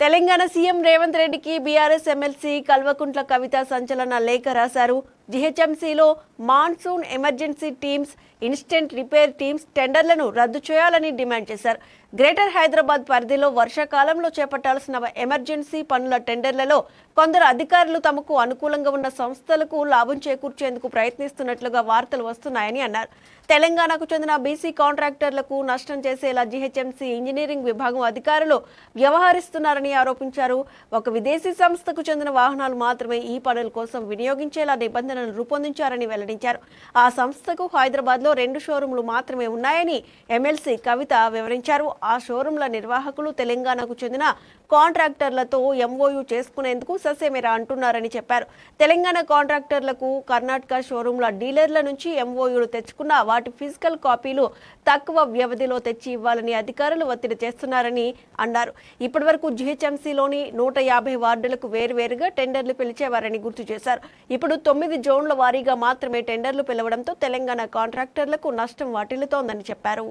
Telangana CM Revanth రెడ్డికి BRS MLC Kalvakuntla Kavitha సంచలన లేఖ రాశారు. జీహెచ్ఎంసీలో monsoon emergency teams, instant repair teams టెండర్లను రద్దు చేయాలని డిమాండ్ చేశారు. గ్రేటర్ హైదరాబాద్ పరిధిలో వర్షాకాలంలో చేపట్టాల్సిన ఎమర్జెన్సీ పనుల టెండర్లలో కొందరు అధికారులు తమకు అనుకూలంగా ఉన్న సంస్థలకు లాభం చేకూర్చేందుకు ప్రయత్నిస్తున్నట్లుగా వార్తలు వస్తున్నాయని అన్నారు. తెలంగాణకు చెందిన బీసీ కాంట్రాక్టర్లకు నష్టం చేసేలా జీహెచ్ఎంసీ ఇంజనీరింగ్ విభాగం అధికారులు వ్యవహరిస్తున్నారని ఆరోపించారు. ఒక విదేశీ సంస్థకు చెందిన వాహనాలు మాత్రమే ఈ పనుల కోసం వినియోగించేలా నిబంధనలు రూపొందించారని వెల్లడించారు. ఆ సంస్థకు హైదరాబాద్లో 2 షోరూంలు మాత్రమే ఉన్నాయని ఎమ్మెల్సీ కవిత వివరించారు. ఆ షోరూంల నిర్వాహకులు తెలంగాణకు చెందిన కాంట్రాక్టర్లతో ఎంఓయూ చేసుకునేందుకు ససేమిరా అంటున్నారని చెప్పారు. తెలంగాణ కాంట్రాక్టర్లకు కర్ణాటక షోరూంల డీలర్ల నుంచి ఎంఓయూలు తెచ్చుకున్న వాటి ఫిజికల్ కాపీలు తక్కువ వ్యవధిలో తెచ్చి ఇవ్వాలని అధికారులు ఒత్తిడి చేస్తున్నారని అన్నారు. ఇప్పటివరకు జీహెచ్ఎంసీలోని 150 వార్డులకు వేరువేరుగా టెండర్లు పిలిచేవారని గుర్తు చేశారు. ఇప్పుడు 9 జోన్ల వారీగా మాత్రమే టెండర్లు పిలవడంతో తెలంగాణ కాంట్రాక్టర్లకు నష్టం వాటిల్లుతోందని చెప్పారు.